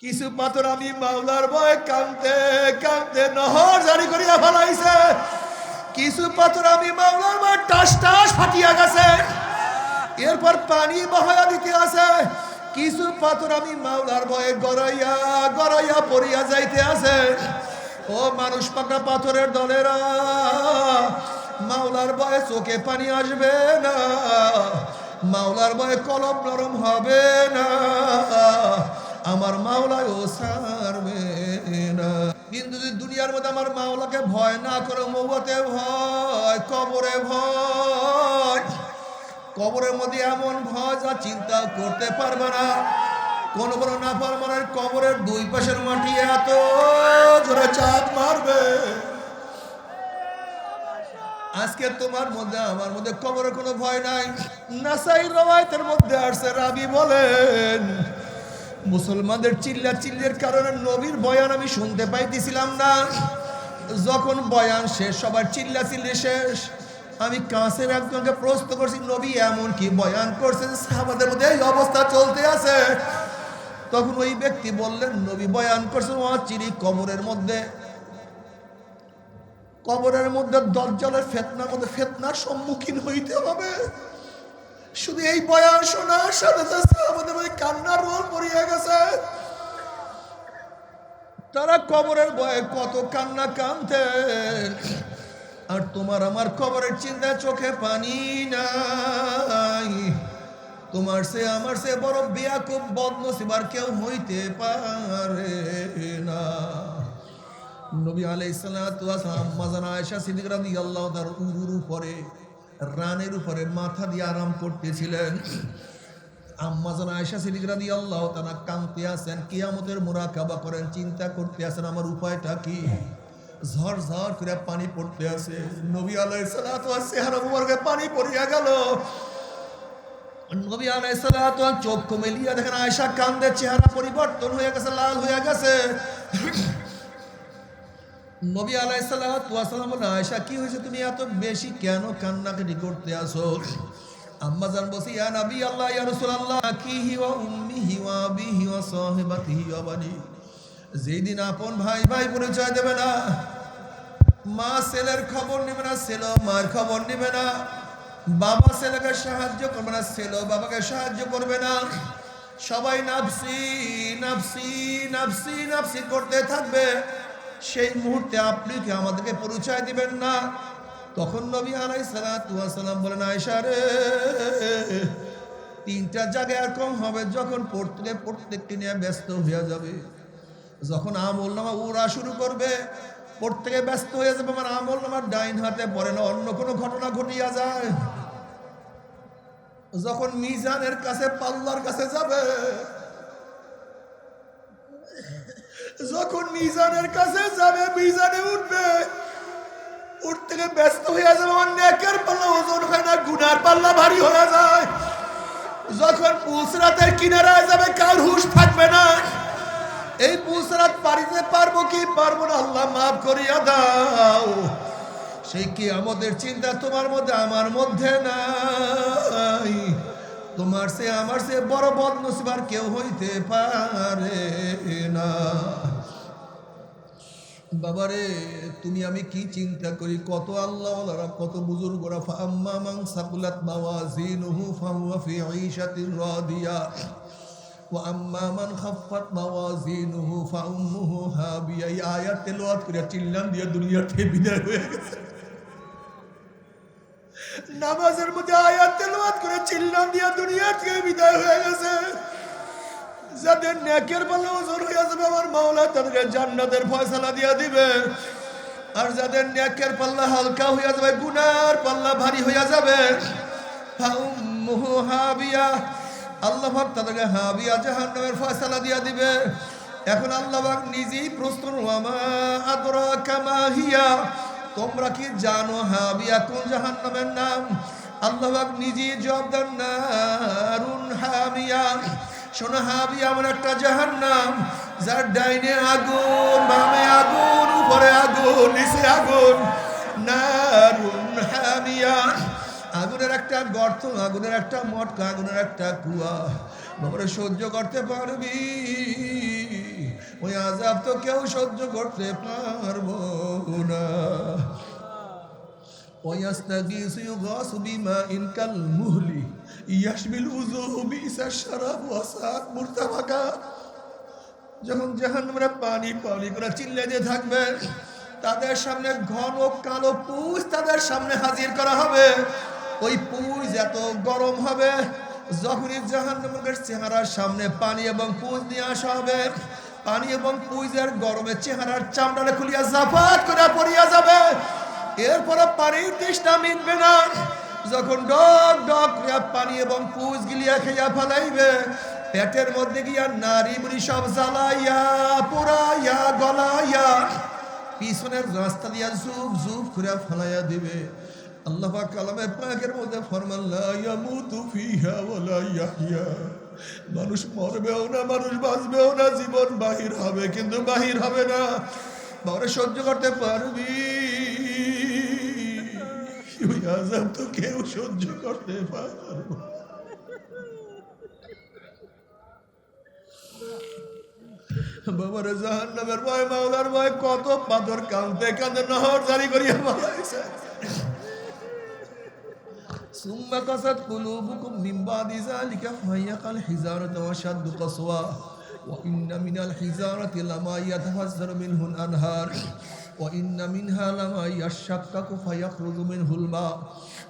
কিছু পাথর আমি মাওলার ভয়ে কাঁদতে কাঁদতে নহর জারি করিয়া ফেলাইছে। কিছু পাথর আমি মাওলার ভয়ে টাস টাস ফাটিয়া গেছে, এরপর পানি বহায়া দিতে আছে। কিছু পাথর আমি মাওলার ভয়ে গড়াইয়া গড়াইয়া পড়িয়া যাইতে আছে। ও মানুষ পাকা পাথরের দলেরা, মাওলার ভয়ে চোখে পানি আসবে না, মাওলার ভয়ে কলম নরম হবে না, আমার মাওলায় ও ছাড়বে না। কিন্তু যদি দুনিয়ার মধ্যে আমার মাওলাকে ভয় না করো, মৌতে ভয়, কবরে ভয়, কবরের মধ্যে এমন ভয় যা চিন্তা করতে পারবে না। কোন কোন নাফরমানের কবরের দুই পাশের মাটি এত জোরে চাপ মারবে। আজকে তোমার মধ্যে আমার মধ্যে কবরের কোনো ভয় নাই। নাসাই রওয়ায়াতের মধ্যে আসছে, রাবি বলেন মুসলমানদের চিল্লা চিল্লির কারণে নবীর বয়ান আমি শুনতে পাইতেছিলাম না। যখন বয়ান শেষ, সবার চিল্লা চিল্লি শেষ, আমি কাছের একজনকে প্রশ্ন করছি, নবী এমন কি বয়ান করছেন সাহাবাদের মধ্যে এই অবস্থা চলতে আছে? তখন ওই ব্যক্তি বললেন, নবী বয়ান করছেন অচিরি কবরের মধ্যে দজ্জালের ফিতনার মধ্যে ফিতনার সম্মুখীন হইতে হবে। শুধু এই বয়ান শোনার সাথে সাথে আমাদের মধ্যে কান্নার রোল পড়িয়া গেছে। তারা কবরের ভয়ে কত কান্না কাঁদতেন, আর তোমার আমার কবরের চিন্তা চোখে পানি নাই। তোমার সে আমার সে বড় বেয়াকুব বদনসিব আর কেউ হইতে পারে না। নবী আলাইহিস সালাতু ওয়াস সালাম আম্মা জান আয়েশা সিদ্দিকা রাদিয়াল্লাহু তাআলা উরুর উপরে রানের উপরে মাথা দিয়ে আরাম করতেছিলেন। আম্মা জান আয়েশা সিদ্দিকা রাদিয়াল্লাহু তাআলা কাঁদতে আছেন, কিয়ামতের মুরাকাবা করেন, চিন্তা করতে আছেন আমার উপায়টা কি। ঝড় ঝড় করে পানি পড়তে আছে। নবী আলাইহিস সালাতু ওয়াস চেহারা মুবারকে পানি পড়িয়া গেল। নবী আলাইহিস সালাতু ওয়াস চোখ মেলিয়া দেখেন আয়েশা কাঁদে, চেহারা পরিবর্তন হয়ে গেছে, লাল হয়ে গেছে। নবী আলাইহিস সালাতু ওয়াস সালাম বলেন, আয়েশা কি হয়েছে, তুমি এত বেশি কেন কান্নাকাটি করতে আসো? আম্মা জান বলছি, ইয়া নবী আল্লাহ, ইয়া রাসূলুল্লাহ, আকিহি ওয়া উম্মিহি ওয়া আবিহি ওয়া সাহিবাতিহি ওয়া বানি। যেদিন আপন ভাই ভাই পরিচয় দেবে না, মা ছেলের খবর নেবে না, ছেলে মার খবর নেবে না, বাবা ছেলেকে সাহায্য করবে না, ছেলে বাবাকে সাহায্য করবে না, সবাই নাফসি নাফসি নাফসি নাফসি করতে থাকবে, সেই মুহূর্তে আপনি কি আমাদেরকে পরিচয় দিবেন না? তখন নবী আলাইহিস সালাতু ওয়াস সালাম বলেন, আয়েশা রে, তিনটা জায়গায় এরকম হবে যখন প্রত্যেককে নিয়ে ব্যস্ত হয়ে যাবে, যখন আমল নামা উড়া শুরু করবে, প্রত্যেকে ব্যস্ত হয়ে যাবে, আমার আমল নামার ডাইন হাতে পড়ে না, অন্য কোনো ঘটনা ঘটিয়া যায়। যখন মিজানের কাছে পাল্লার কাছে যাবে, যখন মিজানের কাছে যাবে, মিজানে উঠবে, উঠতে গিয়ে ব্যস্ত হয়ে যাবে, আমার নেকের পাল্লা ওজন হয় না, গুনার পাল্লা ভারী হয়ে যায়। যখন পুসরাতের কিনারায় যাবে, কার হুঁশ থাকবে না, এই পুসরাত পারিতে পারবো কি পারবো না, আল্লাহ মাফ করিয়া দাও। সেই কি আমাদের চিন্তা তোমার মধ্যে আমার মধ্যে নাই। তোমার সে আমার সে বড় বদনসিব আর কেউ হইতে পারে না। বাবারে, তুমি আমি কি চিন্তা করি, কত আল্লাহওয়ালারা, কত বুজুর্গরা, ফাআম্মা মান সাকুলাত মাওয়াজিনুহু ফাহুয়া ফি ঈশাতিন রাদিয়া ওয়া আম্মা মান খাফফাত মাওয়াজিনুহু ফাউম্মুহু হাবিয়া। এই আয়াত তেলাওয়াত করে চিল্লান দিয়ে দুনিয়া থেকে বিদায় হয়ে গেছে। নামাজের মধ্যে আয়াত তেলাওয়াত করে চিল্লান দিয়ে দুনিয়া থেকে বিদায় হয়ে গেছে। যাদের নেকের পাল্লা ওজন হয়ে যাবে, আমার মাওলা তাদেরকে জান্নাতের ফয়সালা দিয়ে দিবে। আর যাদের নেকের পাল্লা হালকা হয়ে যাবে, গুনার পাল্লা ভারী হয়ে যাবে, ফাউম্মুহু হাবিয়া, আল্লাহ পাক তাদেরকে হাবিয়া জাহান্নামের ফয়সালা দিয়ে দিবে। এখন আল্লাহ পাক নিজেই প্রশ্ন, ওয়ামা আদরাকা মা হিয়া, তোমরা কি জানো হাবিয়া কোন জাহান্নামের নাম? আল্লাহ পাক নিজেই জবাব দেন, নারুন হামিয়া। শোনো, হাবিয়া এমন একটা জাহান্নাম যার ডাইনে আগুন, বামে আগুন, উপরে আগুন, নিচে আগুন। নারুন হামিয়া, আগুনের একটা গর্ত, আগুনের একটা মটকা, আগুনের একটা কুয়া। বাবারে, সহ্য করতে পারবি? আযাব তো কেউ সহ্য করতে পারবো না। ويستغيث يغاث بماء كالمهل يشوي الوجوه بئس الشراب وساءت مرتفقا। যখন জাহান্নামের পানি পানি করে চিল্লাতে থাকবে, তাদের সামনে ঘন কালো পুঁজ তাদের সামনে হাজির করা হবে। ওই পুঁজ এত গরম হবে, যখনই জাহান্নামের চেহারার সামনে পানি এবং পুঁজ নিয়ে আসা হবে, পানি এবং পুঁজের গরমে চেহারার চামড়াটা খুলিয়া জাফাত করে পড়িয়া যাবে। এরপরে পানির তৃষ্ণা মিটবে না। যখন ডক ডক পানি এবং পুঁজ গিলিয়া খাইয়া ফেলাইবে, পেটের মধ্যে গিয়া নারী বুড়ি সব জ্বালাইয়া পোড়াইয়া গলাইয়া পিছনের রাস্তা দিয়া জুব জুব করে ফেলাইয়া দিবে। আল্লাহ পাক কালামে পাকের মধ্যে ফরমান লা ইয়ামুতু ফিহা ওয়ালা ইয়াহইয়া। মানুষ মরবেও না, মানুষ বাঁচবেও না, জীবন বাহির হবে কিন্তু বাহির হবে না। বাবা সহ্য করতে পারবি? ওই আযাব তো কেউ সহ্য করতে পারবো। বাবার জাহান্নামের ভয়, মাওলার ভয়, কত পাথর কাঁদতে কাঁদতে নহর জারি করিয়া বানাইছে। ثم قست قلوبكم من بعد ذلك فهي كالحجارة وأشد قسوة وإن من الحجارة لما يتفجر منه الأنهار وإن منها لما يشقق فيخرج منه الماء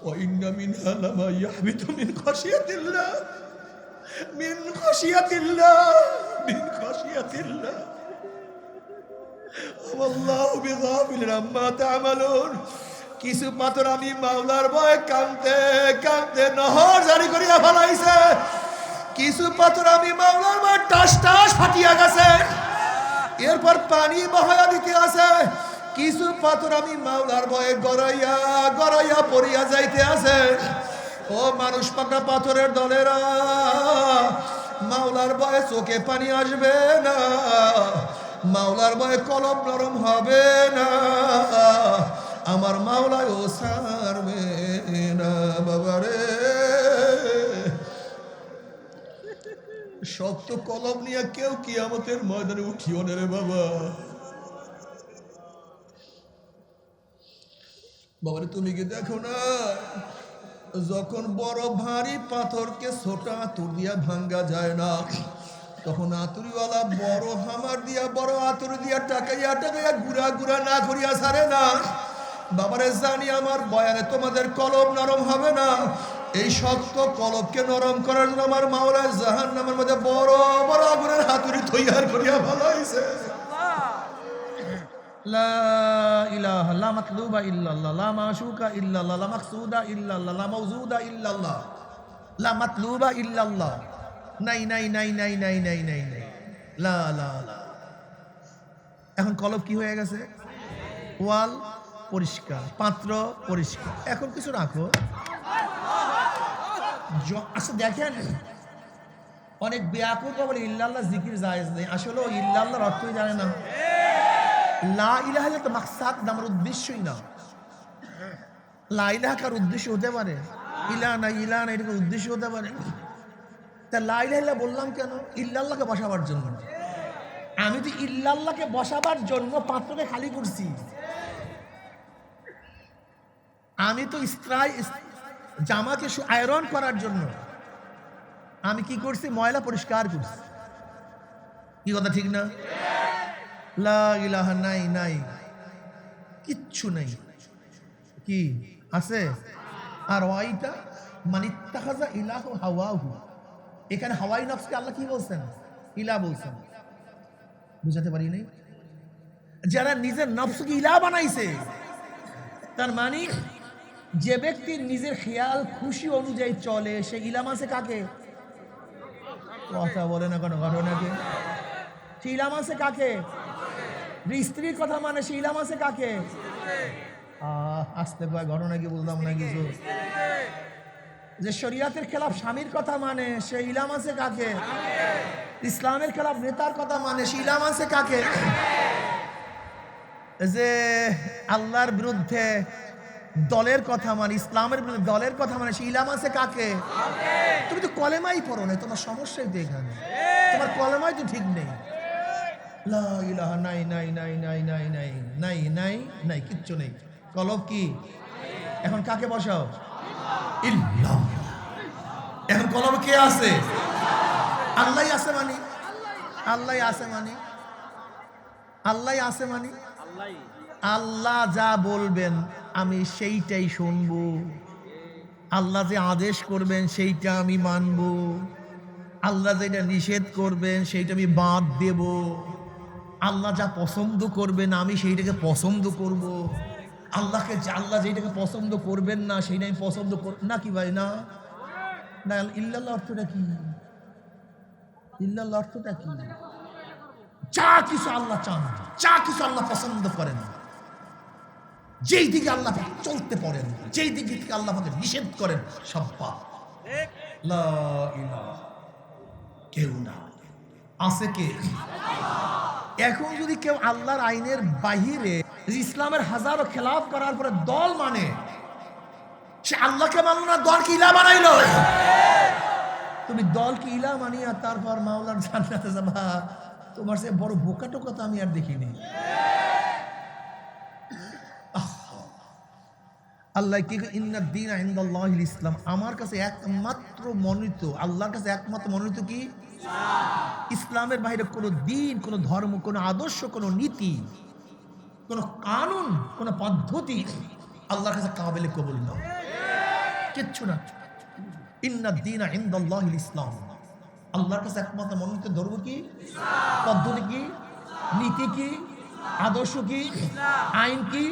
وإن منها لما يهبط من خشية الله من خشية الله من خشية الله والله بغافل عما تعملون। কিছু পাথর আমি মাওলার ভয় কাঁদতে কাঁদতে নহর জারি করিয়া ফেলাইছে। কিছু পাথর আমি মাওলার ভয় টাস টাস ফাটিয়া গেছে, এরপর পানি বহায়া দিতে আছে। কিছু পাথর আমি মাওলার ভয়ে গড়াইয়া গড়াইয়া পড়িয়া যাইতে আছে। ও মানুষ পাকা পাথরের দলেরা, মাওলার ভয়ে চোখে পানি আসবে না, মাওলার ভয়ে কলম নরম হবে না, আমার মাওলায় ও ছাড়বে না। বাবারে শক্ত কলম নিয়ে কেউ কিয়ামতের ময়দানে উঠিও না রে বাবা। বাবারে তুমি কি দেখো না, যখন বড় ভারী পাথরকে ছোট আতুর দিয়া ভাঙ্গা যায় না, তখন আতুরিওয়ালা বড় হামার দিয়া বড় আতুর দিয়া টাকাইয়া টাকাইয়া গুড়া গুড়া না করিয়া ছাড়ে না। বাবারে জানি আমার বয়ানে তোমাদের কলম নরম হবে না। এই শক্ত কলবকে নরম করার জন্য আমার মাওলা জাহান্নামের মধ্যে বড় বড় আগুনের হাতুড়ি তৈয়ার করিয়া ভালাইছে। লা ইলাহা লা মাতলুবা ইল্লাল্লাহ লা মাশুকা ইল্লাল্লাহ লা মাকসুদা ইল্লাল্লাহ লা মাউজুদা ইল্লাল্লাহ লা মাতলুবা ইল্লাল্লাহ। নাই নাই নাই নাই নাই নাই নাই নাই লা লা লা। এখন কলব কি হয়ে গেছে? ওয়াল পরিষ্কার, পাত্র পরিষ্কার। এখন কিছু রাখো। আচ্ছা দেখেন, অনেক বেয়াকুব বলে ইল্লাল্লাহ জিকির জায়েজ নেই। আসলে ইল্লাল্লাহর অর্থই জানে না। লা ইলাহা ইল্লাল্লাহ তো মাকসাদ না, আমার উদ্দেশ্যই না। লা ইলাহা কার উদ্দেশ্য হতে পারে? ইলাহা না ইলাহা না, এটা উদ্দেশ্য হতে পারে? তা লা ইলাহা ইল্লাল্লাহ বললাম কেন? ইল্লাল্লাহকে বসাবার জন্য। আমি তো ইল্লাল্লাহকে বসাবার জন্য পাত্রকে খালি করছি। আমি তো জামাকে আয়রন করার জন্য আমি কি করছি? ময়লা পরিষ্কার করছি। কি কথা ঠিক না? লা ইলাহা নাই নাই, কিচ্ছু নেই। কি আছে? আর ওয়াইটা মানিত্তাখাযা ইলাহু হাওয়াহু। এখানে হাওয়াই নফসকে আল্লাহ কি বলছেন? ইলাহ বলছেন। বুঝাতে পারি নাই? যারা নিজের নফসকে ইলাহ বানাইছে, তার মানে যে ব্যক্তি নিজের খেয়াল খুশি অনুযায়ী চলে, সে ইলাম আছে কাকে? কথা বলে না কোনো ঘটনাকে। সে ইলাম আছে কাকে? স্ত্রীর কথা মানে সে ইলাম আছে কাকে? আসতে পারে ঘটনা কি বলতাম না কিছু। যে শরিয়াতের খেলাফ স্বামীর কথা মানে সে ইলাম আছে কাকে? ইসলামের খেলাফ নেতার কথা মানে সে ইলাম আছে কাকে? যে আল্লাহর বিরুদ্ধে দলের কথা মানে, ইসলামের বিরুদ্ধে দলের কথা মানে সে ইলাম আছে কাকে? তুমি তো কলেমাই পড়ো না, তোমার সমস্যাই তো এখানে। তোমার কলেমাই তো ঠিক নেই। লা ইলাহা নাই নাই নাই নাই নাই নাই নাই নাই নাই, কিচ্ছু নেই। কলব কি? এখন কাকে বসাও? ইল্লাহ। এখন কলব কে আছে? আল্লাহ আছে মানে, আল্লাহ আছে মানে, আল্লাহ আছে মানে আল্লাহ যা বলবেন আমি সেইটাই শুনবো, আল্লাহ যে আদেশ করবেন সেইটা আমি মানব, আল্লাহ যেটা নিষেধ করবেন সেইটা আমি বাদ দেব, আল্লাহ যা পছন্দ করবেন আমি সেইটাকে পছন্দ করব, আল্লাহ যেটাকে পছন্দ করবেন না সেইটা আমি পছন্দ করব না। কি ভাই? না না, ইল্লাল্লাহ অর্থটা কি? ইল্লাল্লাহ অর্থটা কি? যা কিছু আল্লাহ চান, যা কিছু আল্লাহ পছন্দ করেন, যেই দিকে আল্লাহ চলতে পারেন, যেই দিকে থেকে আল্লাহ আমাকে নিষেধ করেন, সব পাপ। লা ইলাহা, কেউ না, আছে কে? এখন যদি কেউ আল্লাহর আইনের বাহিরে ইসলামের হাজারো খেলাফ করার পরে দল মানে, সে আল্লাহকে মানলো না, দলকে ইলা বানাইলো। তুমি দলকে ইলা মানিয়া তারপর মাওলার জান্নাতে যাবা, তোমার সে বড় বোকা টোকা তো আমি আর দেখিনি। আল্লাহ কি? ইন্নাদ দীনা ইনদাল্লাহিল ইসলাম, আমার কাছে একমাত্র মনোনীত, আল্লাহর কাছে একমাত্র মনোনীত কি? ইসলামের বাইরে কোনো দিন, কোনো ধর্ম, কোনো আদর্শ, কোনো নীতি, কোনো কানুন, কোনো পদ্ধতি আল্লাহর কাছে কাবিলে কবুল না, কিচ্ছু না। ইন্নাদ দীনা ইনদাল্লাহিল ইসলাম, আল্লাহর কাছে একমাত্র মনোনীত ধর্ম কি? পদ্ধতি কি? নীতি কি? আদর্শ কি? আইন কি?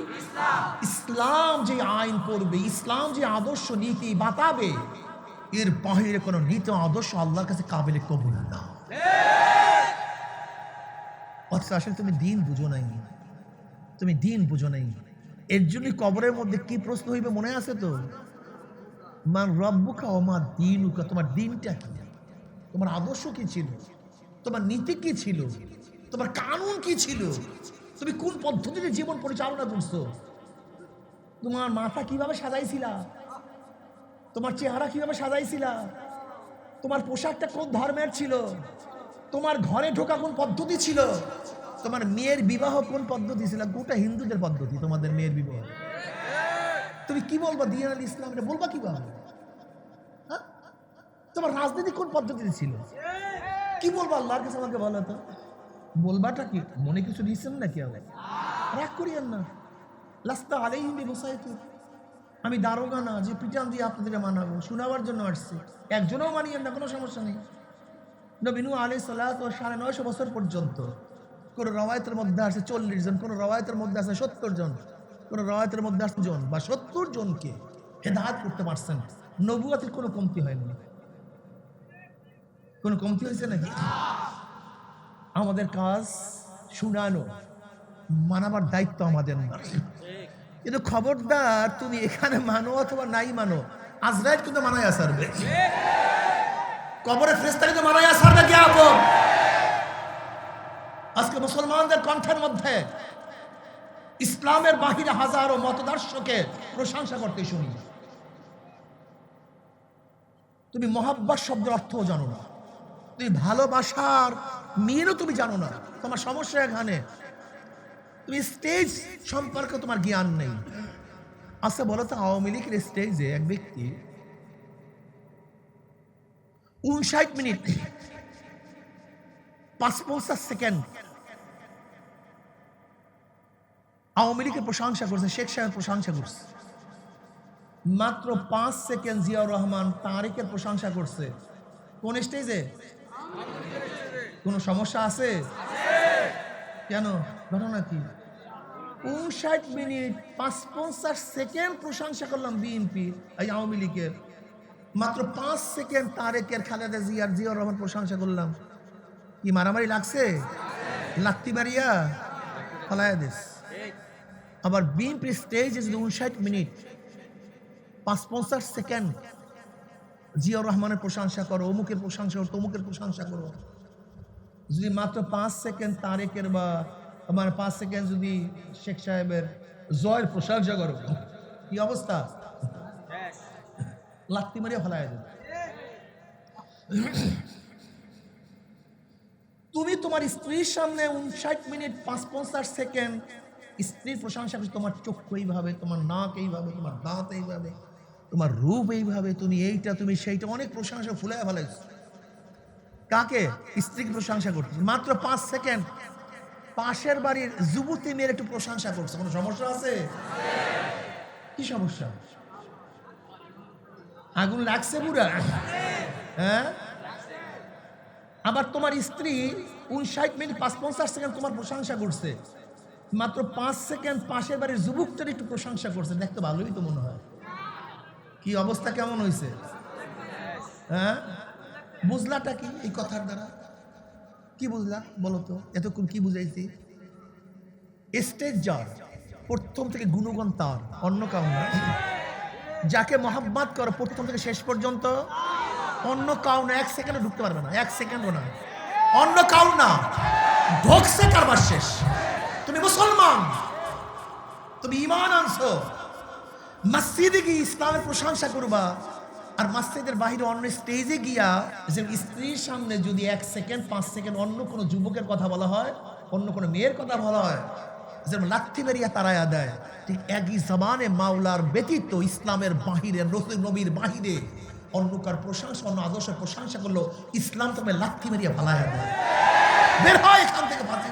ইসলাম যে আইন করবে, ইসলাম যে আদর্শ নীতি বাতাবে, এর বাহিরে কোনো নীতি আদর্শ আল্লাহর কাছে কাবিলে কবুল না। অথচ আসলে তুমি দিন বুঝো নাই, তুমি দিন বুঝো নাই। এর জন্য কবরের মধ্যে কি প্রশ্ন হইবে মনে আছে তো? মান রব্বুকা ওয়া মা দীনুকা, তোমার দিনটা কি, তোমার আদর্শ কি ছিল, তোমার নীতি কি ছিল, তোমার কানুন কি ছিল, তুমি কোন পদ্ধতিতে জীবন পরিচালনা করছো, তোমার মাথা কিভাবে সাজাইছিলা, তোমার চেহারা কিভাবে সাজাইছিলা, তোমার পোশাকটা কোন ধর্মের ছিল, তোমার ঘরে ঢোকা কোন পদ্ধতি ছিল, তোমার মেয়ের বিবাহ কোন পদ্ধতি ছিল। গোটা হিন্দুদের পদ্ধতি তোমাদের মেয়ের বিবাহ। তুমি কি বলবা দিন আল ইসলাম, এটা বলবা কিভাবে? হ্যাঁ, তোমার রাজনীতি কোন পদ্ধতিতে ছিল, কি বলবো আল্লাহর কাছে? আমাকে বলো তো, বলবাটা কি? মনে কিছু দিচ্ছেন নাকি? আবার রাগ করিয়েন না। লাস্তা আলাইহিম বিমুসাইতির, আমি দারোগা না যে পিটান দিয়ে আপনাদেরকে মানাবো, শোনাবার জন্য আসছি। একজনও মানিয়েন না, কোনো সমস্যা নেই। নবী নূহ আলাইহিস সালাত 950 বছর পর্যন্ত, কোন রওয়ায়াতের মধ্যে আছে 40 জন, কোন রওয়ায়াতের মধ্যে আছে 70 জন, কোন রওয়ায়াতের মধ্যে আছে জন বা 70 জনকে হেদায়েত করতে পারছেন। নবুয়তের কোনো কমতি হয়নি, কোনো কমতি হয়েছে নাকি? আমাদের কাজ শুনানো, মানাবার দায়িত্ব আমাদের না। কিন্তু খবরদার তুমি এখানে মানো অথবা নাই মানো, আজরাইল কিন্তু মানাই আসবে, কবরে ফেরেশতা কিন্তু মানাই আসবে। কি আপন আজকে মুসলমানদের কণ্ঠের মধ্যে ইসলামের বাহিরে হাজারো মতদর্শকে প্রশংসা করতে শুনি। তুমি মহাব্বত শব্দের অর্থও জানো না, তুমি ভালোবাসার মিনও তুমি জানো না। তোমার সমস্যা এখানে, তুমি স্টেজ সম্পর্কে তোমার জ্ঞান নেই। আচ্ছা বলো তো, আওয়ামী লীগের স্টেজে এক ব্যক্তি 59 মিনিট 55 সেকেন্ড আওয়ামী লীগের প্রশংসা করছে, শেখ সাহেবের প্রশংসা করছে। মাত্র 5 সেকেন্ড জিয়াউর রহমান তারেকের প্রশংসা করছে। কোন স্টেজে? কোনো সমস্যা আছে? কেন? ঘটনা কি? 59 মিনিট 55 সেকেন্ড প্রশংসা করলাম বিএনপি, এই আওয়ামী লীগের। মাত্র 5 সেকেন্ড তারেকের, খালেদা জিয়ার, জিয়াউর রহমান প্রশংসা করলাম। কি মারামারি লাগছে? লাত্তি মারিয়া ফলাইয়া দিস। আবার বিএনপি স্টেজে যদি 59 মিনিট 55 সেকেন্ড জিয়াউর রহমানের প্রশংসা করো, অমুকের প্রশংসা করো, তমুকের প্রশংসা করো, যদি মাত্র 5 সেকেন্ড তারেকের বা আমার 5 সেকেন্ড যদি শেখ সাহেবের জয়ের প্রশংসা করো, কি অবস্থা? লাত্তি মারিয়া ফেলাইয়া দেবে। তুমি তোমার স্ত্রীর সামনে 59 মিনিট 55 সেকেন্ড স্ত্রীর প্রশংসা করছো, তোমার চক্ষু এইভাবে, তোমার নাক এইভাবে, তোমার দাঁত এইভাবে, তোমার রূপ এইভাবে, তুমি এইটা তুমি সেইটা, অনেক প্রশংসা ফুলে ফেলাইছো। কাকে? স্ত্রীকে প্রশংসা করছো। মাত্র 5 সেকেন্ড পাশের বাড়ির যুবতী মেয়ের একটু প্রশংসা করছো, কোনো সমস্যা আছে? কি সমস্যা? আগুন লাগছে পুরা? হ্যাঁ। আবার তোমার স্ত্রী 59 মিনিট 55 সেকেন্ড তোমার প্রশংসা করছে, মাত্র 5 সেকেন্ড পাশের বাড়ির যুবকটার একটু প্রশংসা করছে, দেখতে ভালোই তো মনে হয়। কি অবস্থা কেমন হয়েছে? হ্যাঁ, বুঝলাটা কি এই কথার দ্বারা? কি বুঝলা বলো তো? এতক্ষণ কি বুঝাইছি? স্টেজ যার প্রথম থেকে গুণগান তার, অন্য কাউ না। যাকে মহাব্বত করো প্রথম থেকে শেষ পর্যন্ত অন্য কাউ না, 1 সেকেন্ডও ঢুকতে পারবে না, 1 সেকেন্ডও না, অন্য কাউ না। ঢোকছে কারবার শেষ। তুমি মুসলমান, তুমি ঈমান আনছো, মসজিদে গিয়ে ইসলামের প্রশংসা করবা, আর মসজিদের বাইরে অন্য স্টেজে গিয়া যে স্ত্রীর সামনে যদি 1 সেকেন্ড 5 সেকেন্ড অন্য কোনো যুবকের কথা বলা হয়, অন্য কোনো মেয়ের কথা বলা হয়, যেমন লাথি বেরিয়া তারায়া দেয়, ঠিক একই জবানে মাওলার ব্যতীত ইসলামের বাহিরে, রসুল নবীর বাহিরে অন্য কার প্রশংসা, অন্য আদর্শের প্রশংসা করলো, ইসলাম তোমার লাথি বেরিয়া ফালায়া দেয়। বের হয় এখান থেকে, ফাঁসি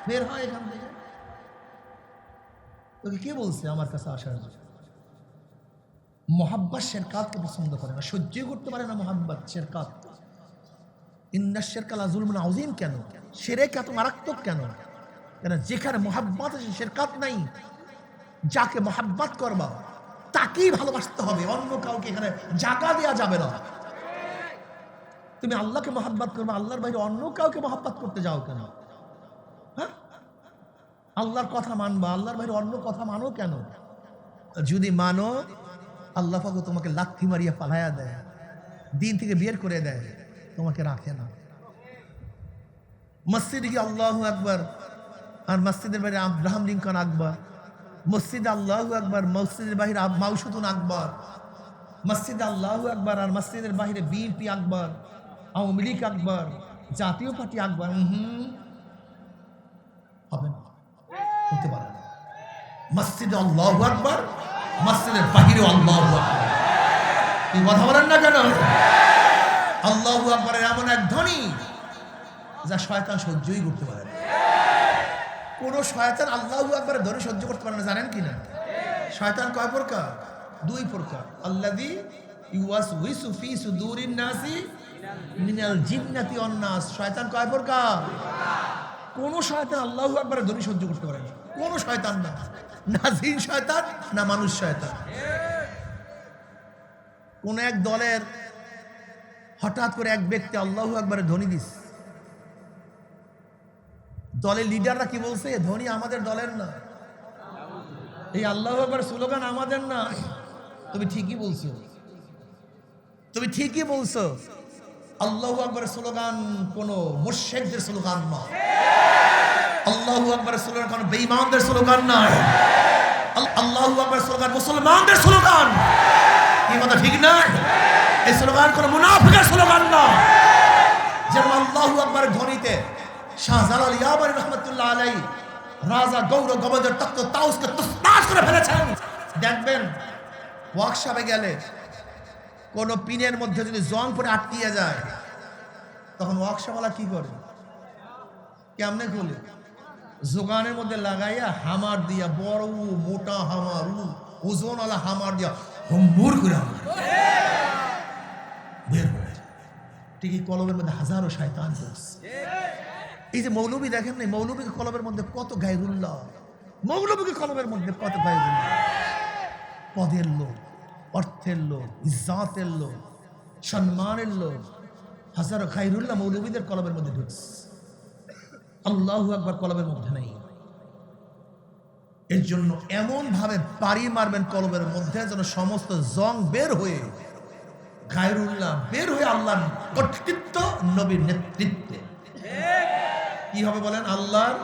বের হয় এখান থেকে। তোকে কে বলছে আমার কাছে আসার জন্য? মোহাব্বত শেরকাতকে পছন্দ করে না, সহ্য করতে পারে না মোহাব্বত শেরকাত। ইন্না শিরকা লাযুলমুন আযীম। কেন শিরক এত মারাত্মক কেন? কেন যেখানে মোহাব্বত আছে শেরকাত নাই। যাকে মোহাব্বত করবা তাকেই ভালোবাসতে হবে, অন্য কাউকে এখানে জায়গা দেওয়া যাবে না। তুমি আল্লাহকে মোহাব্বত করবা, আল্লাহর বাইরে অন্য কাউকে মোহাব্বত করতে যাও কেন? হ্যাঁ, আল্লাহর কথা মানবা, আল্লাহর বাইরে অন্য কথা মানো কেন? যদি মানো, আল্লাহ পাক তোমাকে লাথি মারিয়া পালায়া দেয়, দিন থেকে বের করে দেয়, তোমাকে রাখে না। মসজিদে গিয়ে আল্লাহু আকবার, আর মসজিদের বাইরে আব্রাহাম লিঙ্কন আকবর, মসজিদে আল্লাহু আকবার, মসজিদের বাহিরে মাউসুদুন আকবর, মসজিদে আল্লাহু আকবার আর মসজিদের বাহিরে বিএনপি আকবর, আওয়ামী লীগ আকবর, জাতীয় পার্টি আকবর। হবে না, হতে পারে না। মসজিদে আল্লাহু আকবার, মসজিদের বাহিরে আল্লাহু আকবার। এই কথা বলেন না কেন? আল্লাহু আকবরের এমন এক ধ্বনি যা শয়তান সহ্যই করতে পারে না। কোন শয়তান আল্লাহু আকবরের ধ্বনি সহ্য করতে পারে না, জানেন কি না? শয়তান কয় প্রকার? 2 প্রকার। আল্লাযী ইউওয়াসউইসু ফি সুদুরিন নাসি মিনাল জিন্নাতি ওয়ান নাস। শয়তান কয় প্রকার? কোন শয়তান আল্লাহু আকবরের ধ্বনি সহ্য করতে পারে না, কোন শয়তান না, না জিন শয়তান না মানুষ শয়তান। কোন এক দলের হঠাৎ করে এক ব্যক্তি আল্লাহু আকবরের ধ্বনি দিস, দলের লিডাররা কি বলছে? ধ্বনি আমাদের দলের না, এই আল্লাহু আকবার স্লোগান আমাদের না। তুমি ঠিকই বলছো, তুমি ঠিকই বলছো। আল্লাহু আকবার স্লোগান কোন মুশরিকদের স্লোগান না, আল্লাহু আকবার স্লোগান কোন বেঈমানদের স্লোগান না, আল্লাহু আকবার স্লোগান মুসলমানদের স্লোগান। কি কথা ঠিক না? এই স্লোগান কোন মুনাফিকের স্লোগান না। যেমন আল্লাহু আকবার ধ্বনিতে শাহজালাল ইয়ামানি রহমাতুল্লাহ আলাইহি রাজা গৌর গোবিন্দের তখ্ত তাউসকে তুসতাস করে ফেলেছেন। দেখবেন ওয়ার্কশপে গেলে কোন পিনের মধ্যে যদি জং পরে আটকিয়ে যায়, তখন ওয়ার্কশপওয়ালা কি করে? কেমনে খুলে? জোগানের মধ্যে লাগাইয়া হামার দিয়া, বড় মোটা হামার, ওজনওয়ালা হামার দিয়া হুম্বুর করে বের হয়ে যায়। ঠিকই কলমের মধ্যে হাজারো শয়তান বসে। এই যে মৌলবী দেখেন না, মৌলবীকে কলমের মধ্যে কত গায়রুল্লাহ, মৌলবীকে কলমের মধ্যে কত গায়রুল্লাহ। পদের লোক, অর্থের লোক, ইজ্জতের লোক, সম্মানের লোক, হাজারো গায়রুল্লাহ মৌলবীদের কলমের মধ্যে ঢুকছে, আল্লাহু আকবার কলমের মধ্যে নাই। এর জন্য এমন ভাবে বাড়ি মারবেন কলমের মধ্যে যেন সমস্ত জং বের হয়ে, গায়রুল্লাহ বের হয়ে আল্লাহর কর্তৃত্ব, নবীর নেতৃত্বে কি হবে বলেন? আল্লাহর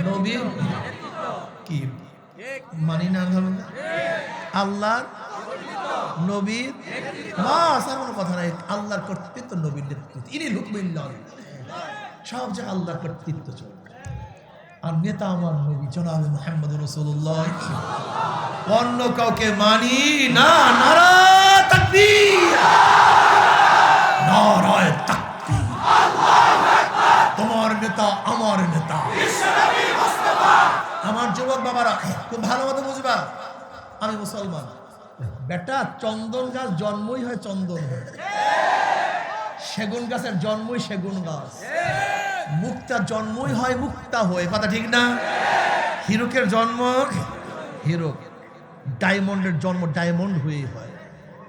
নবীর কি মানি না, আল্লাহর নবীর, বাস আর কোনো কথা নাই। আল্লাহর কর্তৃত্ব, নবীর নেতৃত্ব, ইনি হুকমিল্লাহ। সব জায়গায় আল্লাহর কর্তৃত্ব চলবে। আর নেতা আমার নবী জনাবে মুহাম্মদ রাসূলুল্লাহ, অন্য কাউকে মানি না। নারা তাকবীর, নারায়ে তাকবীর, তোমার নেতা আমার নেতা। আমার যুবক বাবারা খুব ভালো মতো বুঝবা, আমি মুসলমান। বেটা, চন্দন গাছ জন্মই হয় চন্দন হয়, সেগুন গাছের জন্মই সেগুন গাছ, মুক্তার জন্মই হয় মুক্তা হয়ে, কথা ঠিক না? হিরকের জন্ম হিরক, ডায়মন্ডের জন্ম ডায়মন্ড হয়েই হয়,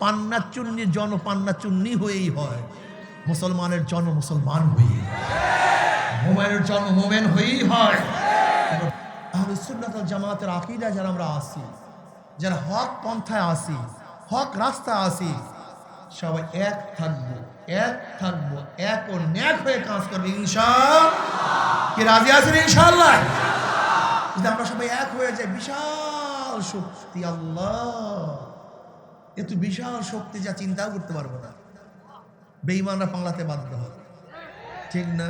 পান্না চুন্নির জন্ম পান্না চুন্নি হয়েই হয়, মুসলমানের জন্ম মুসলমান হয়েই হয়, মোমেনের জন্ম মোমেন হয়েই হয়। আহলে সুন্নাত ওয়াল জামাতের আকীদা যারা আমরা আছি, যারা হক পন্থায় আছি, হক রাস্তায় আছি, সবাই এক থাকবো, এক থাকবো, এক ও ন্যাক হয়ে কাজ করবে ইনশাআল্লাহ। কি রাজি আছেন ইনশাআল্লাহ? যদি আমরা সবাই এক হয়ে যাই, বিশাল শক্তি, আল্লাহ এত বিশাল শক্তি যা চিন্তাও করতে পারবো না। বেঈমানরা পালাতে বাধ্য হবে, ঠিক না?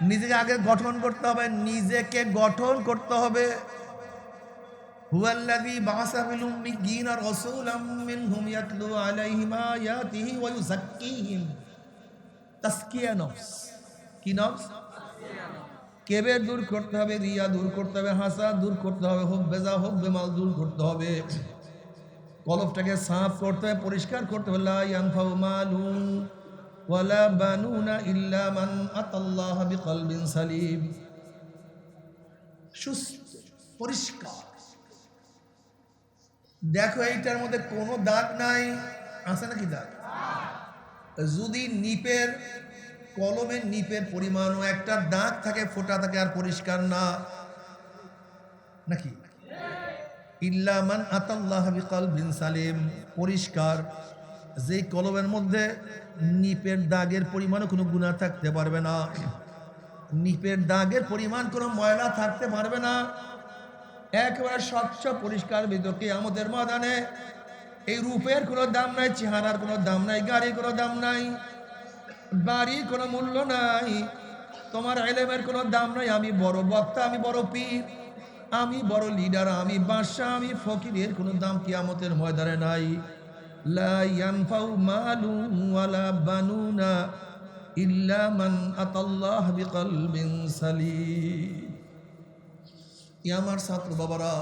নিজেকে আগে গঠন করতে হবে, নিজেকে গঠন করতে হবে। হুয়াল্লাযী বাআসা ফিল উম্মিয়্যিনা রাসূলাম মিনহুম ইয়াতলু আলাইহিম আয়াতিহি ওয়া ইউযাক্কিহিম। তাসকিয়া নফস, কি নফস? কেবের দূর করতে হবে, রিয়া দূর করতে হবে, হাসাদ দূর করতে হবে, হুব্বেজা হুব্বেমাল দূর করতে হবে, কলবটাকে সাফ করতে হবে, পরিষ্কার করতে হবে। লা ইয়ানফাউ মালুন ওয়ালা বানুনা ইল্লা মান আতাল্লাহা বিকলবিন সালিম। সুস্থ পরিষ্কার। দেখো এইটার মধ্যে কোনো দাগ নাই, আছে নাকি দাগ? যদি নিপের কলমের নিপের পরিমাণও একটা দাগ থাকে, ফোঁটা থাকে, আর পরিষ্কার না নাকি? ইল্লা মান আতাল্লাহা বিকলবিন সালিম, পরিষ্কার। যে কলমের মধ্যে নিপের দাগের পরিমাণও কোনো গুনাহ থাকতে পারবে না, নিপের দাগের পরিমাণ কোনো ময়লা থাকতে পারবে না, একেবারে স্বচ্ছ পরিষ্কার ভিতরকে আমাদের ময়দানে। এই রূপের কোনো দাম নাই, চেহারার কোনো দাম নাই, গাড়ির কোনো দাম নাই, বাড়ির কোনো মূল্য নাই, তোমার ইলমের কোনো দাম নাই। আমি বড় বক্তা, আমি বড় পীর, আমি বড় লিডার, আমি বাদশাহ, আমি ফকিরের কোনো দাম কিয়ামতের ময়দানে নাই। লা ইয়ানফাউ মালুন ওয়ালা বানুনা ইল্লা মান আতাল্লাহ বিকলবিন সালিম। এ আমার ছাত্র বাবারা,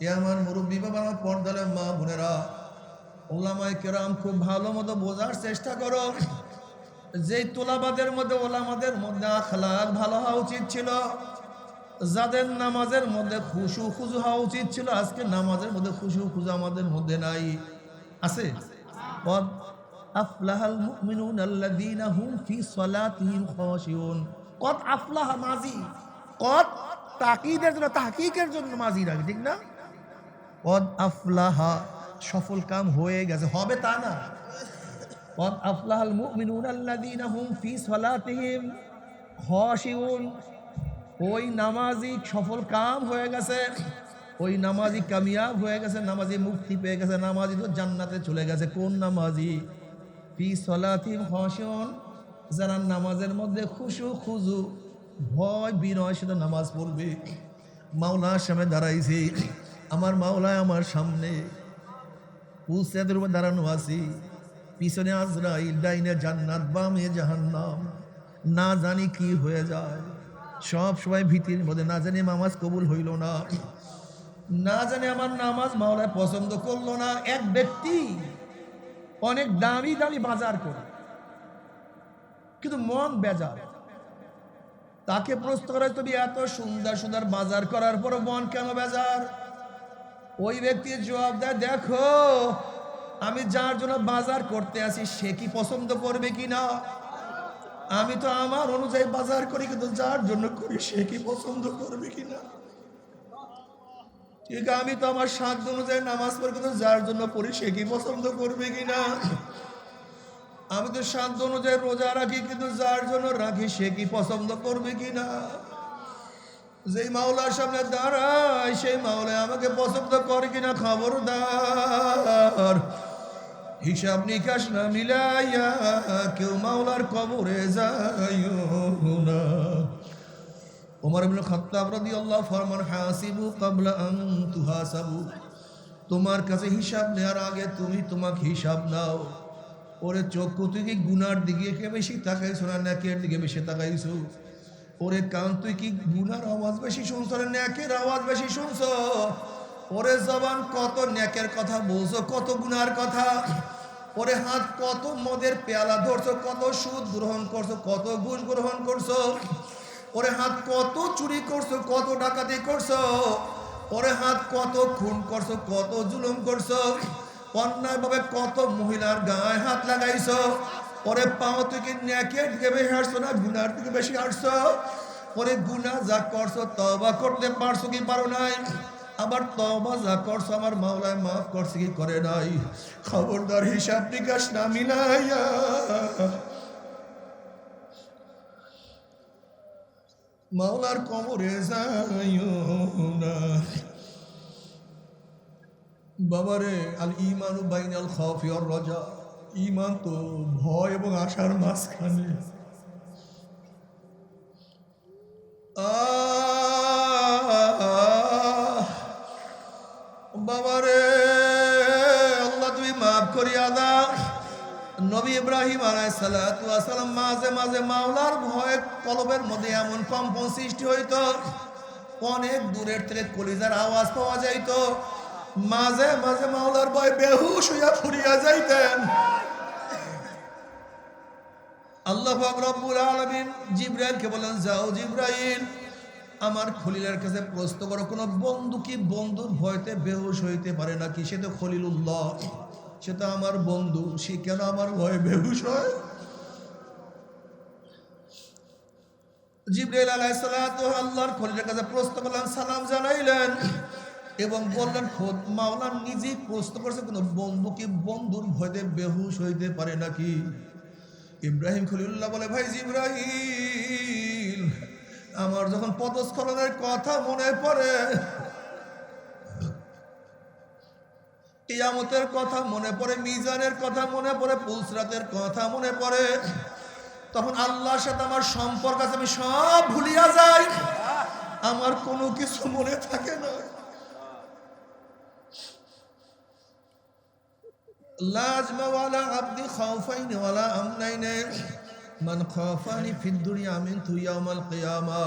এ আমার মুরব্বী বাবারা, পর্দালে মা বোনেরা, ওলামায়ে কেরাম, খুব ভালো মতো বোঝার চেষ্টা করো। যেই তোলাবাদের মধ্যে ওলামাদের মধ্যে আখলাক ভালো হওয়া উচিত ছিল, যাদের নামাজের মধ্যে খুশু খুজু হওয়া উচিত ছিল, আজকে নামাজের মধ্যে খুশু খুজু আমাদের মধ্যে নাই। আছে? কদ আফলাহাল মুমিনুন আল্লাযীনা হুম ফি সালাতিহিম খাশিউন। কদ আফলাহা মাজি, কদ তাকিদের জন্য, তাহকিকের জন্য মাজি রাখে, ঠিক না? কদ আফলাহা, সফল কাম হয়ে গেছে, হবে তা না। কদ আফলাহাল মুমিনুন আল্লাযীনা হুম ফি সালাতিহিম খাশিউন। ওই নামাজি সফল কাম হয়ে গেছে, ওই নামাজি কামিয়াব হয়ে গেছে, নামাজি মুক্তি পেয়ে গেছে, নামাজি তো জান্নাতে চলে গেছে। কোন নামাজি? ফি সালাতিহিম খাশিউন, যারা নামাজের মধ্যে খুশু খুজু, ভয় বিনয় সাথে নামাজ পড়বে। মাওলার সামনে দাঁড়াইছি, আমার মাওলায় আমার সামনে, পুলসেদের উপর দাঁড়ানো আছি, পিছনে আজরাইল, ডাইনে জান্নাত, বামে জাহান্নাম, না জানি কি হয়ে যায়। সব সময় ভীতির মধ্যে, না জানি নামাজ কবুল হইল না, না জানি আমার নামাজ মাওলায় পছন্দ করলো না। এক ব্যক্তি অনেক দামি দামি বাজার করে, কিন্তু মন বেজার। তাকে প্রশ্ন করে, তুমি এত সুন্দর সুন্দর বাজার করার পর মন কেন বেজার? ওই ব্যক্তির জবাব দেয়, দেখো আমি যার জন্য বাজার করতে আসি সে কি পছন্দ করবে কিনা। আমি তো আমার অনুযায়ী বাজার করি, কিন্তু যার জন্য করি সে কি পছন্দ করবে কিনা। ঠিক, আমি তো আমার সাধ্য অনুযায়ী নামাজ পড়ি, কিন্তু যার জন্য পড়ি সে কি পছন্দ করবে কিনা। আমি তো সাধ্য অনুযায়ী রোজা রাখি, কিন্তু যার জন্য রাখি সে কি পছন্দ করবে কিনা। যেই মাওলার সামনে দাঁড়ায় সেই মাওলা আমাকে পছন্দ করে কিনা খবরদার। হিসাব নিকাশ না মিলাইয়া কেউ মাওলার কবরে যাইও না। ওমর ইবনে খাত্তাব রাদিয়াল্লাহু ফরমান হাসিবু ক্বাবলা আন তুহাসাবু, তোমার কাছে হিসাব নেওয়ার আগে তুমি তোমাকে হিসাব নাও। ওরে চক্ষু তুই কি গুনার দিকে বেশি তাকাইছো না নেকের দিকে বেশি তাকাইছো? ওরে কান তুই কি গুনার আওয়াজ বেশি শুনছো না নেকের আওয়াজ বেশি শুনছো? ওরে জবান কত নেকের কথা বলছো কত গুনার কথা? ওরে হাত কত মদের পেয়ালা ধরছো, কত সুদ গ্রহণ করছো, কত ঘুষ গ্রহণ করছো? ওরে হাত কত চুরি করছো, কত ডাকাতি করছো? ওরে হাত কত খুন করছো, কত জুলুম করছো? অন্যায়ভাবে কত মহিলার গায়ে হাত লাগাইছো? ওরে পাও তুই কি নেকের দিকে বেশি হাঁটছো না গুনার দিকে বেশি হাঁটছো? ওরে গুনাহ যা করছো তওবা করতে পারছো কি পারো নাই? আবার তওবা যা করছো আমার মাওলায় মাফ করছে কি করে নাই? খবরদার হিসাব নিকাশ না মিলাইয়া মাওলার কবরে যাইও না। বাবারে, আল ঈমানু বাইনাল খাউফি ওয়ার রাজা, ঈমান তো ভয় এবং আশার মাঝখানে। বাবারে, আল্লাহ তুমি মাফ করিয়া দাও। নবী ইব্রাহিম আলাইহিস সালাতু ওয়াস সালাম মাঝে মাঝে মাওলার ভয়ে কলবের মধ্যে এমন কম্পন সৃষ্টি হইতো, অনেক দূরের থেকে কলিজার আওয়াজ পাওয়া যাইতো। মাঝে মাঝে মাওলার ভয়ে বেহুশ হইয়া ফুরিয়া যাইতেন। আল্লাহ পাক রব্বুল আলামিন জিবরাইলকে বলেন, যাও জিবরাইল, আমার খলিলের কাছে প্রশ্ন করো, কোন বন্ধু কি বন্ধুর ভয়তে বেহুশ হইতে পারে নাকি? সে তো খলিলুল্লাহ, সে তো আমার বন্ধু, সে কেন আমার ভয়ে বেহুশ হয়? জিবরাইল আলাইহিস সালাতু আল্লাহর খলিলের কাছে প্রশ্ন করলেন, সালাম জানাইলেন এবং বললেন, খোদ মাওলা নিজেই প্রশ্ন করছে, কোন বন্ধু কি বন্ধুর ভয়তে বেহুশ হইতে পারে নাকি? ইব্রাহিম খলিলুল্লাহ বলে, ভাই জিবরাইল, আমার যখন পদস্খলনের কথা মনে পড়ে, কিয়ামতের কথা মনে পড়ে, মিজানের কথা মনে পড়ে, পুলসরাতের কথা মনে পড়ে, তখন আল্লাহর সাথে আমার সম্পর্ক আছে, আমি সব ভুলিয়া যাই, আমার কোনো কিছু মনে থাকে না। লাজমা ওয়ালা আবদি খাউফাইনি ওয়ালা আমনাইনি, মান খাফানি ফিদ দুনিয়া আমিনতু ইয়াউমাল কিয়ামা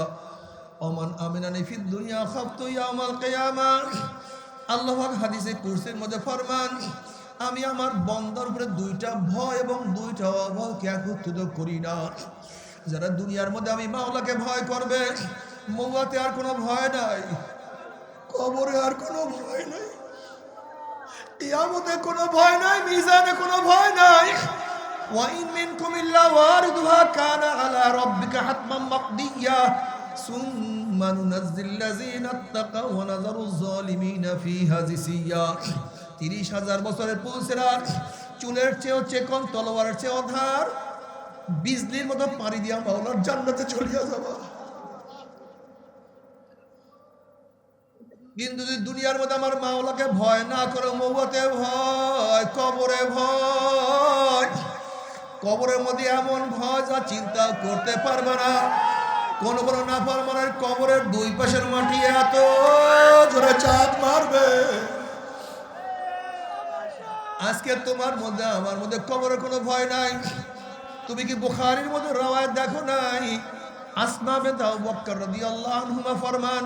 ওয়া মান আমিনানি ফিদ দুনিয়া খাফতু ইয়াউমাল কিয়ামা। আল্লাহ পাক হাদিসে কুরসির মধ্যে ফরমান, আমি আমার বান্দার উপরে দুইটা ভয় এবং দুইটা অভয়কে একত্রিত করি না। যারা দুনিয়ার মধ্যে আমি মাওলাকে ভয় করবে, মওয়াতে আর কোনো ভয় নাই, কবরে আর কোনো ভয় নাই, কিয়ামতে কোনো ভয় নাই, মিজানে কোনো ভয় নাই। ওয়া ইন মিনকুম ইল্লা ওয়ারিদুহা কানা আলা রাব্বিকা হাতমান মাকদিয়া সুম্মা নুনাজ্জিল লাযিনা ইত্তাকাও ওয়া নাযারুজ যালিমিনা ফিহা জিসিয়া। ৩০,০০০ বছরের পুলসেরাত, চুলের চেয়েও চেকন, তলোয়ারের চেয়েও ধার, বিজলির মতো পাড়ি দিয়া মাওলার জান্নাতে চলিয়া যাবা। কিন্তু যদি দুনিয়ার মধ্যে আমার মাওলাকে ভয় না করো, মওয়াতে ভয়, কবরে ভয়, কবরের মধ্যে এমন ভয় যা চিন্তা করতে পারবে না। কোন কোন নাফরমানের কবরের দুই পাশের মাটি এত জোরে চাপ মারবে। আজকে তোমার মধ্যে আমার মধ্যে কবরের কোনো ভয় নাই। তুমি কি বুখারীর মধ্যে রওয়ায়াত দেখো নাই? আসমা বিনত আবু বকর রাদিয়াল্লাহু আনহুমা ফরমান,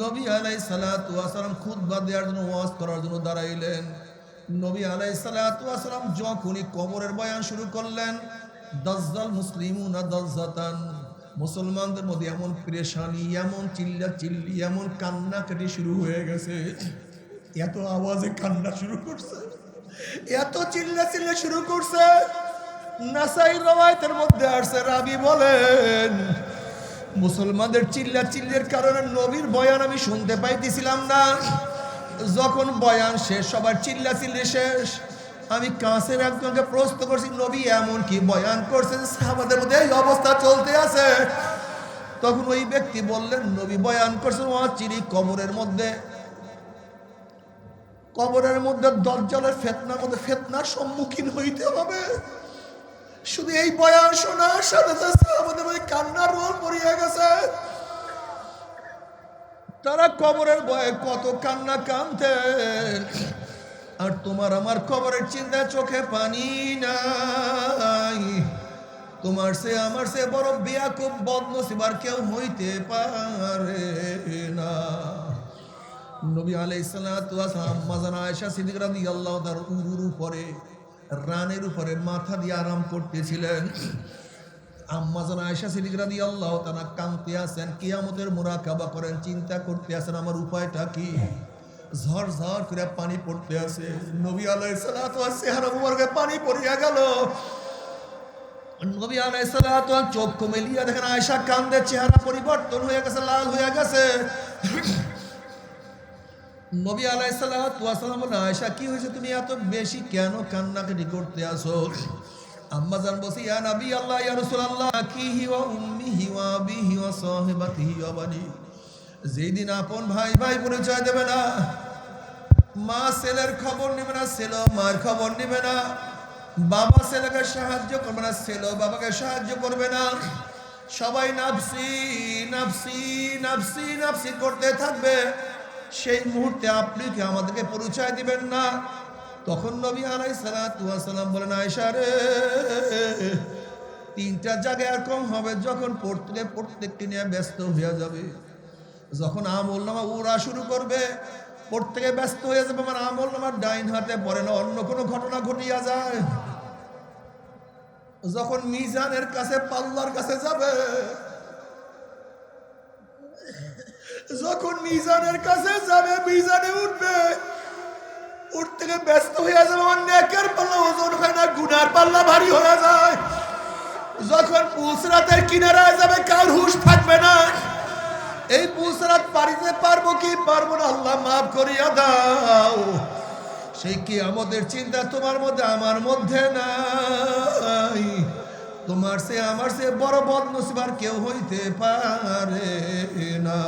নবী আলাইহিস সালাতু ওয়াস সালাম খুতবা দেওয়ার জন্য, ওয়াজ করার জন্য দাঁড়াইলেন। নবী আলাইহিস সালাতু ওয়াস সালাম যখনই কবরের বয়ান শুরু করলেন, দাজ্জাল মুসলিমুনা দাজ্জাতান, মুসলমানদের মধ্যে এমন পেরেশানি, এমন চিল্লাচিল্লি, এমন কান্নাকাটি শুরু হয়ে গেছে। এত আওয়াজে কান্না শুরু করছে, এত চিল্লাচিল্লি শুরু করছে। নাসাই রওয়ায়াতের মধ্যে আসছে, রাবি বলেন, মুসলমানদের চিল্লাচিল্লির কারণে নবীর বয়ান আমি শুনতে পাইতেছিলাম না। যখন বয়ান শেষ, সবার চিল্লাচিল্লি শেষ, আমি কাছের একজনকে প্রশ্ন করছি, নবী এমন কি বয়ান করছেন সাহাবাদের মধ্যে এই অবস্থা চলতে আছে? তখন ওই ব্যক্তি বললেন, নবী বয়ান করছেন অচিরি কবরের মধ্যে, কবরের মধ্যে দজ্জালের ফিতনার মধ্যে ফিতনার সম্মুখীন হইতে হবে। শুধু এই বয়ান শোনার সাথে সাথে আমাদের মধ্যে কান্নার রোল পড়িয়ে গেছে। তারা কবরের ভয়ে কত কান্না কাঁদতেন, আর তোমার আমার কবরের চিন্তা চোখে পানি নাই। তোমার সে আমার সে বড় বেয়াকুব বদনসিব আর কেউ হইতে পারে না। নবী আলাইহিস সালাতু ওয়াস সালাম আম্মা জান আয়েশা সিদ্দিকা রাদিয়াল্লাহু তাআলার উরুর উপরে রানের উপরে মাথা দিয়ে আরাম করতেছিলেন। আম্মা জান আয়েশা সিদ্দিকা রাদিয়াল্লাহু তাআলা কাঁদতে আছেন, কিয়ামতের মুরাকাবা করেন, চিন্তা করতে আছেন আমার উপায়টা কি। ঝড় ঝড় করে পানি পড়তে আছে। নবী আলাইহিস সালাতু ওয়াস চেহারা মুবারকে পানি পড়িয়া গেল। নবী আলাইহিস সালাতু ওয়াস চোখ মেলিয়া দেখেন আয়েশা কাঁদে, চেহারা পরিবর্তন হয়ে গেছে, লাল হয়ে গেছে। নবী আলাইহিস সালাতু ওয়াস সালাম বলেন, আয়েশা কি হয়েছে, তুমি এত বেশি কেন কান্নাকাটি করতে আসো? আম্মা জান বলছে, ইয়া নবী আল্লাহ, ইয়া রাসূলুল্লাহ, আকিহি ওয়া উম্মিহি ওয়া আবিহি ওয়া সাহিবাতিহি ওয়া বানি। যেদিন আপন ভাই ভাই পরিচয় দেবে না, মা ছেলের খবর নেবে না, ছেলে মার খবর নেবে না, বাবা ছেলেকে সাহায্য করবে না, ছেলে বাবাকে সাহায্য করবে না, সবাই নাফসি নাফসি নাফসি নাফসি করতে থাকবে, সেই মুহূর্তে আপনি কি আমাদেরকে পরিচয় দিবেন না? তখন নবী আলাইহিস সালাতু ওয়াস সালাম বলেন, আয়েশা রে, তিনটা জায়গায় এরকম হবে যখন প্রত্যেককে নিয়ে ব্যস্ত হয়ে যাবে, যখন আমল নামা উড়া শুরু করবে, প্রত্যেকে ব্যস্ত হয়ে যাবে, আমার আমল নামার ডাইন হাতে পড়ে না, অন্য কোনো ঘটনা ঘটিয়া যায়। যখন মিজানের কাছে পাল্লার কাছে যাবে, যখন মিজানের কাছে যাবে, মিজানে উঠবে, উঠতে গিয়ে ব্যস্ত হয়ে যাবে, আমার নেকের পাল্লা ওজন হয় না, গুনার পাল্লা ভারী হয়ে যায়। যখন পুসরাতের কিনারায় যাবে, কার হুঁশ থাকবে না, এই পুসরাত পারিতে পারবো কি পারবো না, আল্লাহ মাফ করিয়া দাও। সেই কি আমাদের চিন্তা তোমার মধ্যে আমার মধ্যে নাই। তোমার সে আমার সে বড় বদনসিব আর কেউ হইতে পারে না।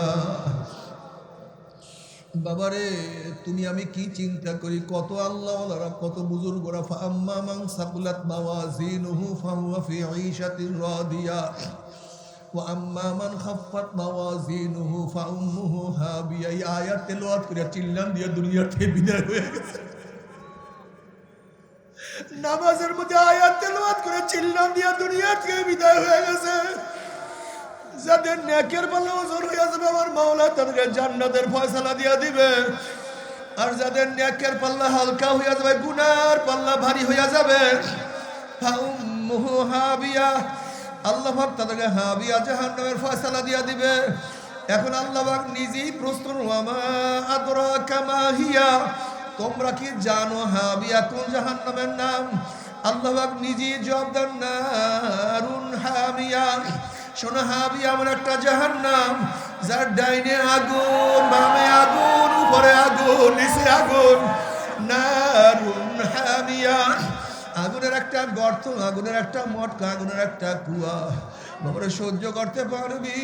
বাবারে, তুমি আমি কি চিন্তা করি, কত আল্লাহওয়ালারা, কত বুজুর্গরা, ফাআম্মা মান সাকুলাত মাওয়াজিনুহু ফাহুয়া ফি ঈশাতির রাদিয়া ওয়া আম্মা মান খাফফাত মাওয়াজিনুহু ফাউম্মুহু হাবিয়া। এই আয়াত তেলাওয়াত করে চিল্লান দিয়ে দুনিয়া থেকে বিদায় হয়ে গেছে। নামাজের মধ্যে আয়াত তেলাওয়াত করে চিল্লান দিয়ে দুনিয়া থেকে বিদায় হয়ে গেছে। যাদের নেকের পাল্লা ওজন হয়ে যাবে, আমার মাওলা তাদেরকে জান্নাতের ফয়সালা দিয়ে দিবে। আর যাদের নেকের পাল্লা হালকা হয়ে যাবে, গুনার পাল্লা ভারী হয়ে যাবে, ফাউম্মুহু হাবিয়া, আল্লাহ পাক তাদেরকে হাবিয়া জাহান্নামের ফয়সালা দিয়ে দিবে। এখন আল্লাহ পাক নিজেই প্রশ্ন, ওয়ামা আদরাকা মা হিয়া, তোমরা কি জানো হাবিয়া কোন জাহান্নামের নাম? আল্লাহ পাক নিজেই জবাব দেন, নারুন হামিয়া। শোনো, হাবিয়া এমন একটা জাহান্নাম যার ডাইনে আগুন, বামে আগুন, উপরে আগুন, নিচে আগুন। নারুন হামিয়া, আগুনের একটা গর্ত, আগুনের একটা মটকা, আগুনের একটা কুয়া। বাবারে, সহ্য করতে পারবি?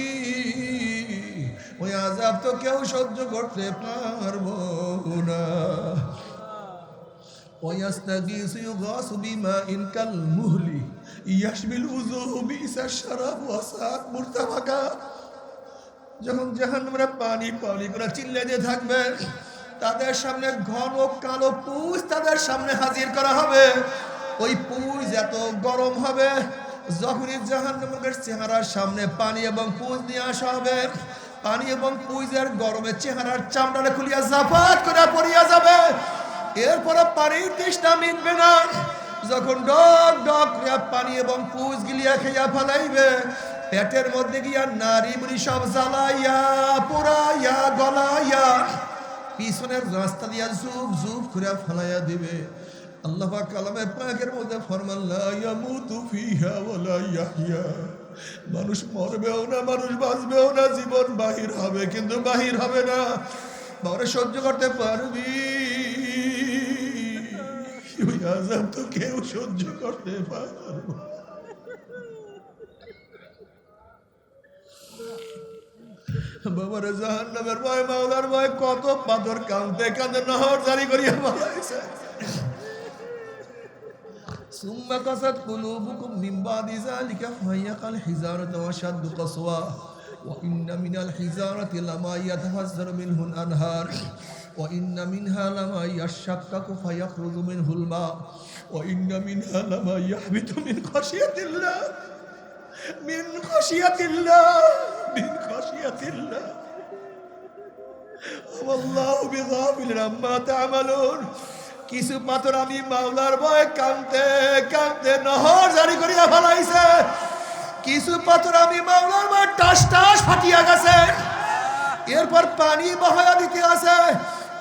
ওই আযাব তো কেউ সহ্য করতে পারবো না। ওয়াস্তাগীসু ইউগাসু বিমাইন কাল মুহলি ইয়াশবিল উযুহু বিসাশ শারাব ওয়া সাআত মুরতাফাকা। যখন জাহান্নামের পানি পানি করে চিল্লাতে থাকবে, তাদের সামনে ঘন কালো পুঁজ তাদের সামনে হাজির করা হবে। ওই পুঁজ এত গরম হবে, যখনই জাহান্নামের চেহারার সামনে পানি এবং পুঁজ নিয়ে আসা হবে, পানি এবং পুঁজের গরমে চেহারার চামড়া খুলিয়া জাফাত করে পড়িয়া যাবে। এরপরে পানির তৃষ্ণা মিটবে না। যখন ডক ডক করে পানি এবং পুঁজ গিলিয়া খেয়া ফেলাইবে, পেটের মধ্যে গিয়া নারী মুড়ি সব জ্বালাইয়া পোড়াইয়া গলাইয়া পিছনের রাস্তা দিয়া জুব জুব করে ফেলাইয়া দিবে। আল্লাহ পাক কালামে পাকের মধ্যে ফরমান, লা ইয়ামুতু ফিহা ওয়া লা ইয়াহইয়া। মানুষ মরবেও না, মানুষ বাঁচবেও না, জীবন বাহির হবে কিন্তু বাহির হবে না। বাবারে, সহ্য করতে পারবি? ওই আযাব তো কেউ সহ্য করতে পারবে না। বাবারে জাহান্নামের ভয় মাওলার ভয় কত পাথর কাঁদতে কাঁদতে নহর জারি করিয়া বানাইছে সুম্মা কাসাত কুলুবুকুম মিন বাদি যালিকা ফাহিয়া কাল হিজারাতি ওয়া শাদ্দু কাসওয়া ওয়া ইন্না মিনাল হিজারাতি লামা ইয়াতাফাজ্জারু মিনহুল আনহার ওয়া ইন্না মিনহা লামা ইয়াশাক্কাকু ফায়াখরুজু মিনহুল মা ওয়া ইন্না মিনহা লামা ইয়াহবিতু মিন খাশিয়াতিল্লাহ মিন খাশিয়াতিল্লাহ মিন খাশিয়াতিল্লাহ ওয়াল্লাহু বিগাফিলিন আম্মা তা'মালুন কিছু পাথর আমি মাওলার ভয় কাঁদতে কাঁদতে নহর জারি করিয়া ফেলাইছে কিছু পাথর আমি মাওলার ভয় টাস টাস ফাটিয়া গেছে এরপর পানি বহায়া দিতে আছে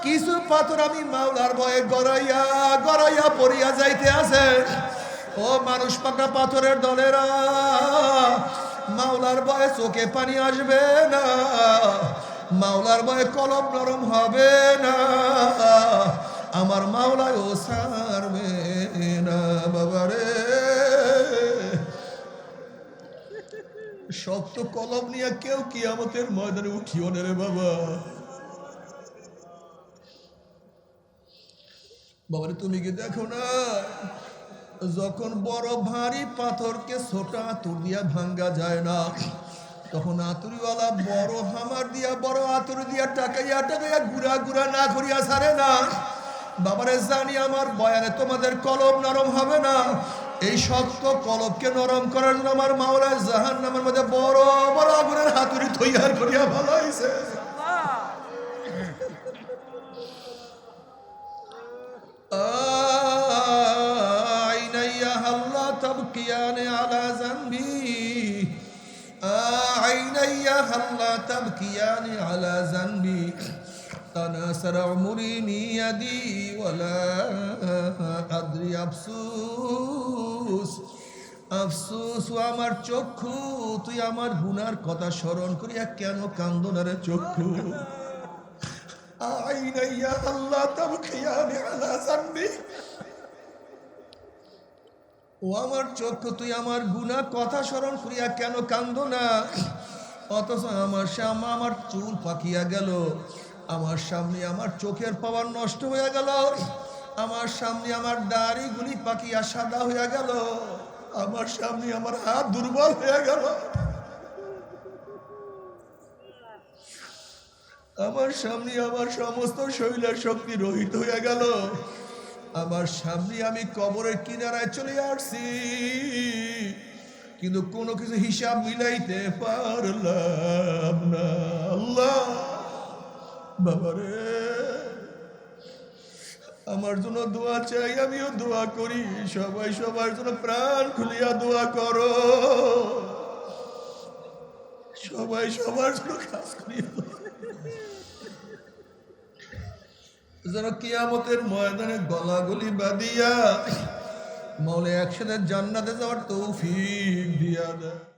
কিছু পাথর আমি মাওলার ভয়ে গড়াইয়া গড়াইয়া পড়িয়া যাইতে আছে ও মানুষ পাকা পাথরের দলেরা মাওলার ভয়ে চোখে পানি আসবে না মাওলার ভয়ে কলম নরম হবে না আমার মাওলায় ও সারবে না বাবারে শক্ত কলম নিয়ে কেউ কিয়ামতের ময়দানে উঠিও না রে বাবা বাবারে তুমি কি দেখো না যখন বড় ভারী পাথরকে ছোট আতুর দিয়া ভাঙ্গা যায় না তখন আতুরিওয়ালা বড় হামার দিয়া বড় আতুর দিয়া টাকাইয়া টাকাইয়া গুড়া গুড়া না করিয়া ছাড়ে না বাবারে জানি আমার বয়ানে তোমাদের কলম নরম হবে না এই শক্ত কলবকে নরম করার জন্য আমার মাওলা জাহান্নামের মধ্যে বড় বড় আগুনের হাতুড়ি তৈয়ার করিয়া ভালাইছে আইনাইয়া হাল্লা তাবকিয়ানে আলা জানবি আইনাইয়া হাল্লা তাবকিয়ানে আলা জানবি تناثر عمري من يدي ولا أدري أفسوس أفسوس আমার চক্ষু তুই আমার গুনার কথা স্মরণ করিয়া কেন কান্দো না রে চক্ষু আইনাইয়া আল্লাহ তাবকিয়ানি আলা জানবি ও আমার চক্ষু তুই আমার গুনার কথা স্মরণ করিয়া কেন কান্দো না অথচ আমার সামনে আমার চুল পাকিয়া গেল আমার সামনে আমার চোখের পাওয়ার নষ্ট হয়ে গেল আমার সামনে আমার দাড়িগুলি পাকিয়া সাদা হয়ে গেল আমার সামনে আমার হাত দুর্বল হয়ে গেল আমার সামনে আমার সমস্ত শরীরের শক্তি রহিত হয়ে গেল আমার সামনে আমি কবরের কিনারায় চলে আসছি কিন্তু কোনো কিছু হিসাব মিলাইতে পারলাম না আল্লাহ বাবারে আমার জন্য দোয়া চাই আমিও দোয়া করি সবাই সবার জন্য প্রাণ খুলিয়া দোয়া করো সবাই সবার জন্য কাজ করি যেন কিয়ামতের ময়দানে গলাগলি বাঁধিয়া মৌলে একসাথে জান্নাতে যাওয়ার তৌফিক দিয়া দেয়।